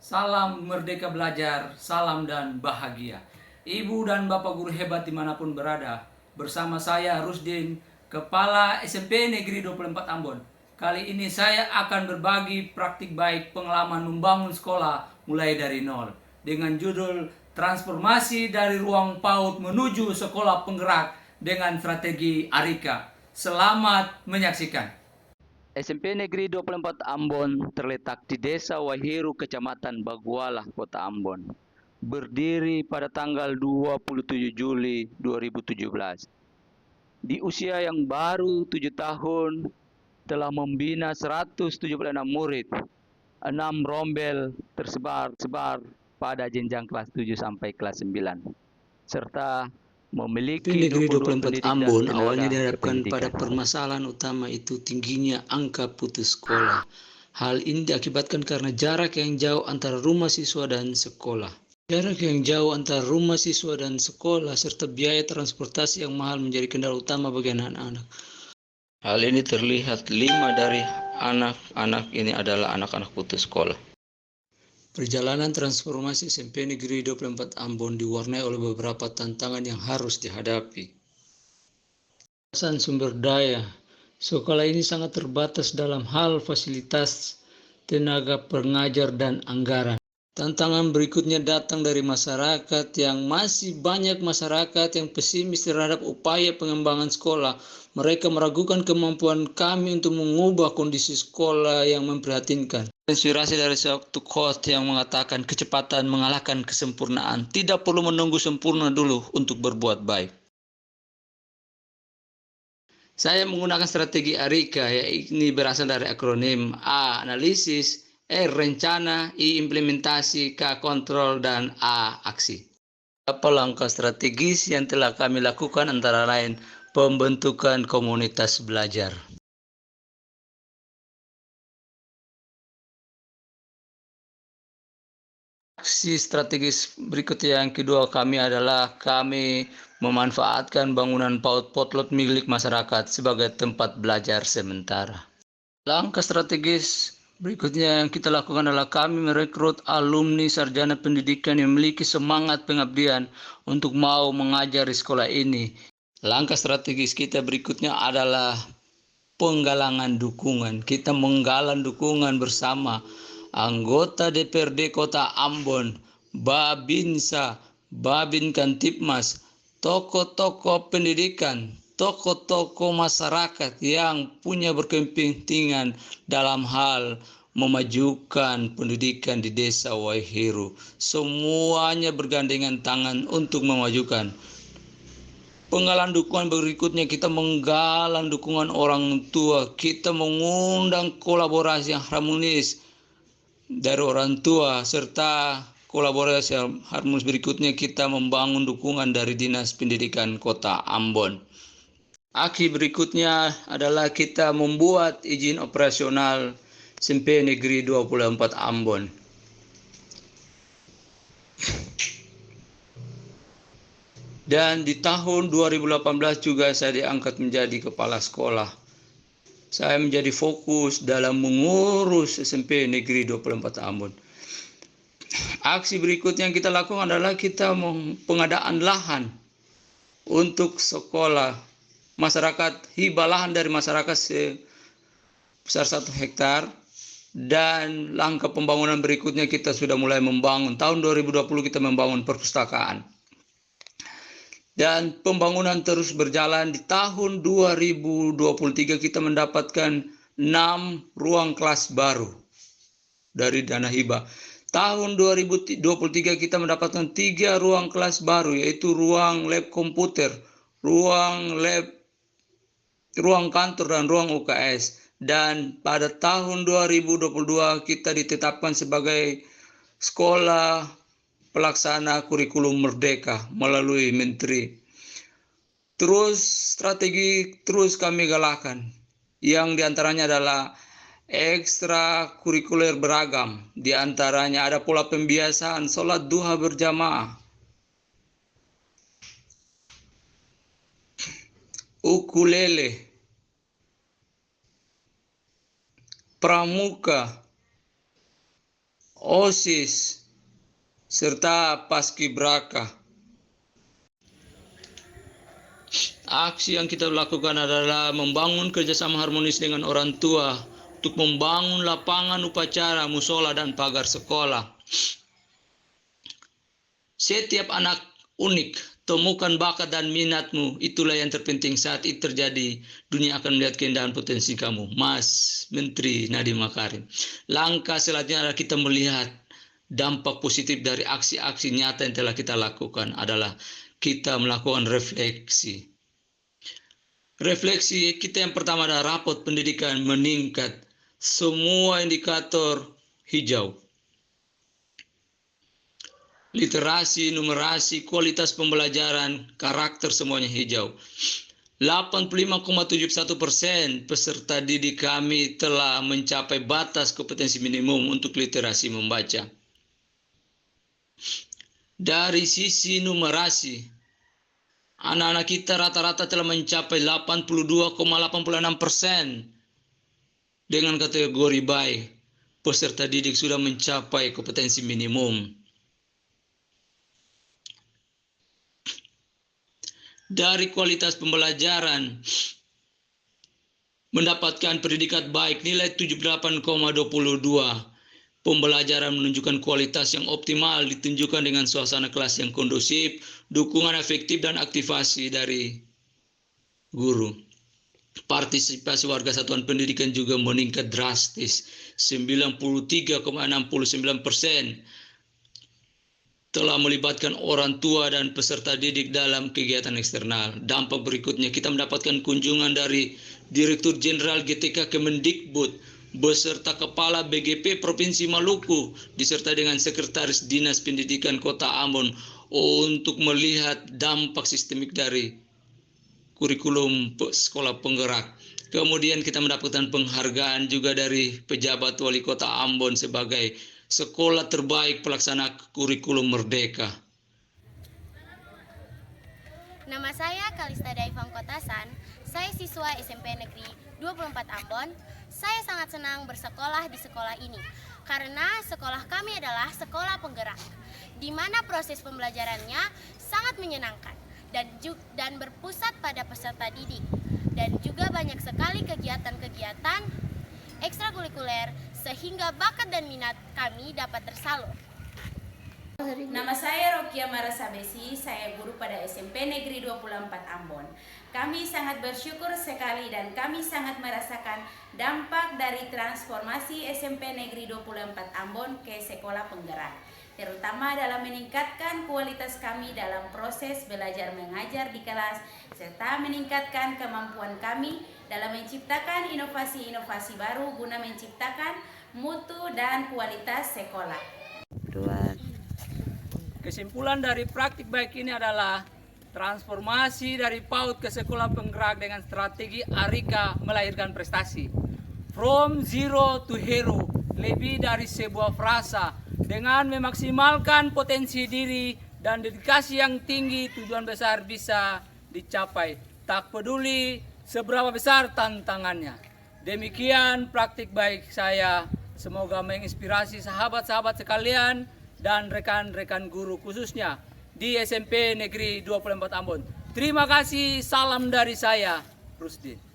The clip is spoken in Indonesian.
Salam merdeka belajar, salam dan bahagia. Ibu dan bapak guru hebat dimanapun berada. Bersama saya Rusdin, Kepala SMP Negeri 24 Ambon. Kali ini saya akan berbagi praktik baik pengalaman membangun sekolah mulai dari nol. Dengan judul Transformasi dari Ruang PAUD Menuju Sekolah Penggerak dengan Strategi Arika. Selamat menyaksikan. SMP Negeri 24 Ambon terletak di Desa Wahiru, Kecamatan Bagualah, Kota Ambon. Berdiri pada tanggal 27 Juli 2017. Di usia yang baru 7 tahun, telah membina 176 murid, 6 rombel tersebar pada jenjang kelas 7 sampai kelas 9, serta memiliki Negeri 22 24 pendidik dan Ambon tenaga awalnya dihadapkan pada kependidikan. permasalahan utama itu tingginya angka putus sekolah. Hal ini diakibatkan karena jarak yang jauh antara rumah siswa dan sekolah. Jarak yang jauh antara rumah siswa dan sekolah serta biaya transportasi yang mahal menjadi kendala utama bagi anak-anak. Hal ini terlihat 5 dari anak-anak ini adalah anak-anak putus sekolah. Perjalanan transformasi SMP Negeri 24 Ambon diwarnai oleh beberapa tantangan yang harus dihadapi. Sumber daya. Sekolah ini sangat terbatas dalam hal fasilitas, tenaga pengajar, dan anggaran. Tantangan berikutnya datang dari masyarakat yang masih banyak masyarakat yang pesimis terhadap upaya pengembangan sekolah. Mereka meragukan kemampuan kami untuk mengubah kondisi sekolah yang memprihatinkan. Inspirasi dari suatu quote yang mengatakan kecepatan mengalahkan kesempurnaan. Tidak perlu menunggu sempurna dulu untuk berbuat baik. Saya menggunakan strategi Arika, yakni berasal dari akronim A. Analisis, R. Rencana, I. Implementasi, K. Kontrol, dan A. Aksi. Apa langkah strategis yang telah kami lakukan antara lain pembentukan komunitas belajar. Aksi strategis berikutnya yang kedua kami adalah kami memanfaatkan bangunan PAUD Potlot milik masyarakat sebagai tempat belajar sementara. Langkah strategis berikutnya yang kita lakukan adalah kami merekrut alumni sarjana pendidikan yang memiliki semangat pengabdian untuk mau mengajar di sekolah ini. Langkah strategis kita berikutnya adalah penggalangan dukungan. Kita menggalang dukungan bersama anggota DPRD Kota Ambon, Babinsa, Babin Kantipmas, tokoh-tokoh pendidikan, tokoh-tokoh masyarakat yang punya berkepentingan dalam hal memajukan pendidikan di Desa Wahiru. Semuanya bergandengan tangan untuk memajukan. Penggalangan dukungan berikutnya kita menggalang dukungan orang tua. Kita mengundang kolaborasi yang harmonis dari orang tua serta kolaborasi yang harmonis berikutnya kita membangun dukungan dari Dinas Pendidikan Kota Ambon. Aksi berikutnya adalah kita membuat izin operasional SMP Negeri 24 Ambon. Dan di tahun 2018 juga saya diangkat menjadi kepala sekolah. Saya menjadi fokus dalam mengurus SMP Negeri 24 Ambon. Aksi berikutnya yang kita lakukan adalah kita pengadaan lahan untuk sekolah. Masyarakat hibah lahan dari masyarakat sebesar 1 hektar. Dan langkah pembangunan berikutnya kita sudah mulai membangun. Tahun 2020 kita membangun perpustakaan. Dan pembangunan terus berjalan. Di tahun 2023 kita mendapatkan 6 ruang kelas baru dari dana hibah. Tahun 2023 kita mendapatkan 3 ruang kelas baru, yaitu ruang lab komputer, ruang kantor, dan ruang UKS. Dan pada tahun 2022 kita ditetapkan sebagai sekolah pelaksana kurikulum merdeka melalui menteri. Terus strategi terus kami galakkan, yang diantaranya adalah ekstra kurikuler beragam. Diantaranya ada pola pembiasaan sholat duha berjamaah, ukulele, pramuka, OSIS, serta Paskibraka. Aksi yang kita lakukan adalah membangun kerjasama harmonis dengan orang tua untuk membangun lapangan upacara, musola, dan pagar sekolah. Setiap anak unik, temukan bakat dan minatmu, itulah yang terpenting saat itu terjadi. Dunia akan melihat keindahan potensi kamu. Mas Menteri Nadiem Makarim. Langkah selanjutnya adalah kita melihat dampak positif dari aksi-aksi nyata yang telah kita lakukan adalah kita melakukan refleksi. Refleksi kita yang pertama adalah rapot pendidikan meningkat. Semua indikator hijau. Literasi, numerasi, kualitas pembelajaran, karakter semuanya hijau. 85,71% peserta didik kami telah mencapai batas kompetensi minimum untuk literasi membaca. Dari sisi numerasi, anak-anak kita rata-rata telah mencapai 82,86% dengan kategori baik. Peserta didik sudah mencapai kompetensi minimum. Dari kualitas pembelajaran, mendapatkan predikat baik nilai 78,22. Pembelajaran menunjukkan kualitas yang optimal ditunjukkan dengan suasana kelas yang kondusif, dukungan efektif dan aktivasi dari guru. Partisipasi warga satuan pendidikan juga meningkat drastis, 93,69%. Telah melibatkan orang tua dan peserta didik dalam kegiatan eksternal. Dampak berikutnya, kita mendapatkan kunjungan dari Direktur Jenderal GTK Kemendikbud beserta Kepala BGP Provinsi Maluku disertai dengan Sekretaris Dinas Pendidikan Kota Ambon untuk melihat dampak sistemik dari kurikulum sekolah penggerak. Kemudian kita mendapatkan penghargaan juga dari pejabat wali kota Ambon sebagai sekolah terbaik pelaksana kurikulum merdeka. Nama saya Kalista Daifang Kotasan, saya siswa SMP Negeri 24 Ambon. Saya sangat senang bersekolah di sekolah ini, karena sekolah kami adalah sekolah penggerak, di mana proses pembelajarannya sangat menyenangkan dan berpusat pada peserta didik. Dan juga banyak sekali kegiatan-kegiatan ekstrakurikuler sehingga bakat dan minat kami dapat tersalur. Nama saya Rokia Marasabesi, saya guru pada SMP Negeri 24 Ambon. Kami sangat bersyukur sekali dan kami sangat merasakan dampak dari transformasi SMP Negeri 24 Ambon ke sekolah penggerak, terutama dalam meningkatkan kualitas kami dalam proses belajar mengajar di kelas, serta meningkatkan kemampuan kami dalam menciptakan inovasi-inovasi baru guna menciptakan mutu dan kualitas sekolah. Kesimpulan dari praktik baik ini adalah transformasi dari PAUD ke sekolah penggerak dengan strategi ARIKA melahirkan prestasi. From zero to hero, lebih dari sebuah frasa. Dengan memaksimalkan potensi diri dan dedikasi yang tinggi, tujuan besar bisa dicapai. Tak peduli seberapa besar tantangannya. Demikian praktik baik saya. Semoga menginspirasi sahabat-sahabat sekalian dan rekan-rekan guru khususnya di SMP Negeri 24 Ambon. Terima kasih, salam dari saya, Rusdin.